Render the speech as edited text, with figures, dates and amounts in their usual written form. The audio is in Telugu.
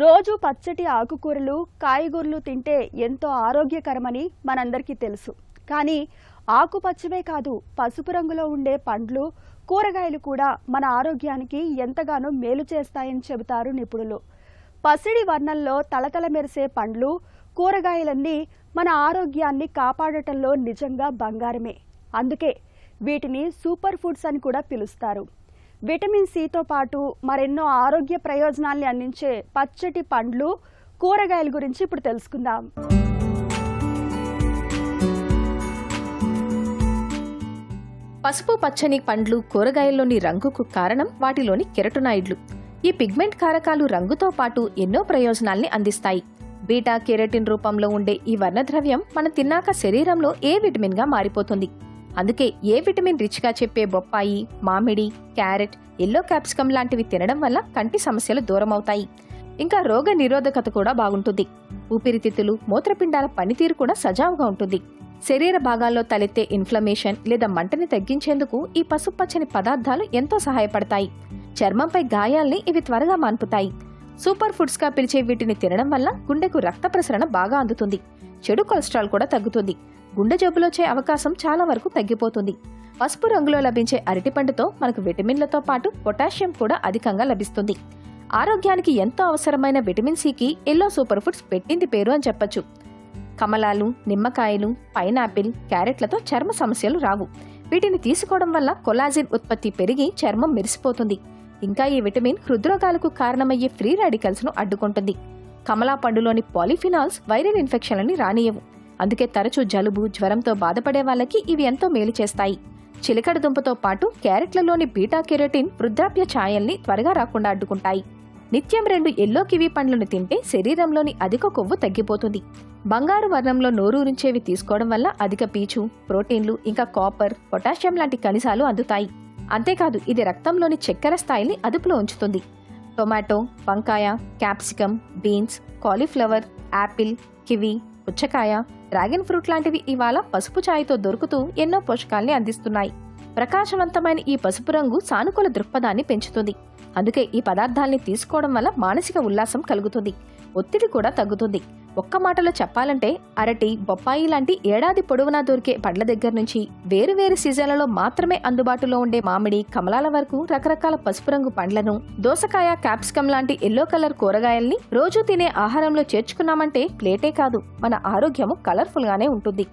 రోజు పచ్చటి ఆకుకూరలు, కాయగూరలు తింటే ఎంతో ఆరోగ్యకరమని మనందరికీ తెలుసు. కానీ ఆకుపచ్చవే కాదు, పసుపు రంగులో ఉండే పండ్లు, కూరగాయలు కూడా మన ఆరోగ్యానికి ఎంతగానో మేలు చేస్తాయని చెబుతారు నిపుణులు. పసిడి వర్ణంలో తళతళ మెరిసే పండ్లు, కూరగాయలన్నీ మన ఆరోగ్యాన్ని కాపాడటంలో నిజంగా బంగారమే. అందుకే వీటిని సూపర్ ఫుడ్స్ అని కూడా పిలుస్తారు. విటమిన్ సితో పాటు మరెన్నో ఆరోగ్య ప్రయోజనాల్ని అందించే పచ్చటి పండ్లు, కూరగాయల గురించి ఇప్పుడు తెలుసుకుందాం. పసుపు పచ్చని పండ్లు, కూరగాయల్లోని రంగుకు కారణం వాటిలోని కెరటోనాయిడ్లు. ఈ పిగ్మెంట్ కారకాలు రంగుతో పాటు ఎన్నో ప్రయోజనాల్ని అందిస్తాయి. బీటా కెరటిన్ రూపంలో ఉండే ఈ వర్ణద్రవ్యం మనం తిన్నాక శరీరంలో ఏ విటమిన్ గా మారిపోతుంది. అందుకే ఏ విటమిన్ రిచ్ గా చెప్పే బొప్పాయి, మామిడి, క్యారెట్, ఎల్లో క్యాప్సికం లాంటివి తినడం వల్ల కంటి సమస్యలు దూరమవుతాయి. ఇంకా రోగ నిరోధకత కూడా బాగుంటుంది. ఊపిరితిత్తులు, మూత్రపిండాల పనితీరు కూడా సజావుగా ఉంటుంది. శరీర భాగాల్లో తలెత్తే ఇన్ఫ్లమేషన్ లేదా మంటని తగ్గించేందుకు ఈ పసుపచ్చని పదార్థాలు ఎంతో సహాయపడతాయి. చర్మంపై గాయాల్ని ఇవి త్వరగా మాన్పుతాయి. సూపర్ ఫుడ్స్ గా పిలిచే వీటిని తినడం వల్ల గుండెకు రక్త ప్రసరణ బాగా అందుతుంది. చెడు కొలెస్ట్రాల్ కూడా తగ్గుతుంది. గుండె జబ్బులొచ్చే అవకాశం చాలా వరకు తగ్గిపోతుంది. పసుపు రంగులో లభించే అరటిపండుతో మనకు విటమిన్లతో పాటు పొటాషియం కూడా అధికంగా లభిస్తుంది. ఆరోగ్యానికి ఎంతో అవసరమైన విటమిన్ సికి ఎల్లో సూపర్ ఫుడ్స్ పెట్టింది పేరు అని చెప్పొచ్చు. కమలాలు, నిమ్మకాయలు, పైనాపిల్, క్యారెట్లతో చర్మ సమస్యలు రావు. వీటిని తీసుకోవడం వల్ల కొలాజిన్ ఉత్పత్తి పెరిగి చర్మం మెరిసిపోతుంది. ఇంకా ఈ విటమిన్ హృద్రోగాలకు కారణమయ్యే ఫ్రీ రాడికల్స్ ను అడ్డుకుంటుంది. కమలా పండులోని పాలిఫినాల్స్ వైరల్ ఇన్ఫెక్షన్లని రానియవు. అందుకే తరచూ జలుబు, జ్వరంతో బాధపడే వాళ్ళకి ఇవి ఎంతో మేలు చేస్తాయి. చిలకడ దుంపతో పాటు క్యారెట్లలోని బీటా కెరోటిన్ వృద్ధాప్య ఛాయల్ని త్వరగా రాకుండా అడ్డుకుంటాయి. నిత్యం 2 ఎల్లో కివీ పండ్లను తింటే శరీరంలోని అధిక కొవ్వు తగ్గిపోతుంది. బంగారు వర్ణంలో నోరూరించేవి తీసుకోవడం వల్ల అధిక పీచు, ప్రోటీన్లు, ఇంకా కాపర్, పొటాషియం లాంటి ఖనిజాలు అందుతాయి. అంతేకాదు ఇది రక్తంలోని చక్కెర స్థాయిని అదుపులో ఉంచుతుంది. టొమాటో, వంకాయ, capsicum, beans, cauliflower, Apple, kiwi, పుచ్చకాయ, డ్రాగన్ ఫ్రూట్ లాంటివి ఇవాళ పసుపు ఛాయతో దొరుకుతూ ఎన్నో పోషకాల్ని అందిస్తున్నాయి. ప్రకాశవంతమైన ఈ పసుపు రంగు సానుకూల దృక్పథాన్ని పెంచుతుంది. అందుకే ఈ పదార్థాల్ని తీసుకోవడం వల్ల మానసిక ఉల్లాసం కలుగుతుంది. ఒత్తిడి కూడా తగ్గుతుంది. ఒక్క మాటలో చెప్పాలంటే అరటి, బొప్పాయి లాంటి ఏడాది పొడవునా దొరికే పండ్ల దగ్గర నుంచి వేరువేరు సీజన్లలో మాత్రమే అందుబాటులో ఉండే మామిడి, కమలాల వరకు రకరకాల పసుపు రంగు పండ్లను, దోసకాయ, క్యాప్సికం లాంటి ఎల్లో కలర్ కూరగాయల్ని రోజూ తినే ఆహారంలో చేర్చుకున్నామంటే ప్లేటే కాదు, మన ఆరోగ్యము కలర్ఫుల్ గానే ఉంటుంది.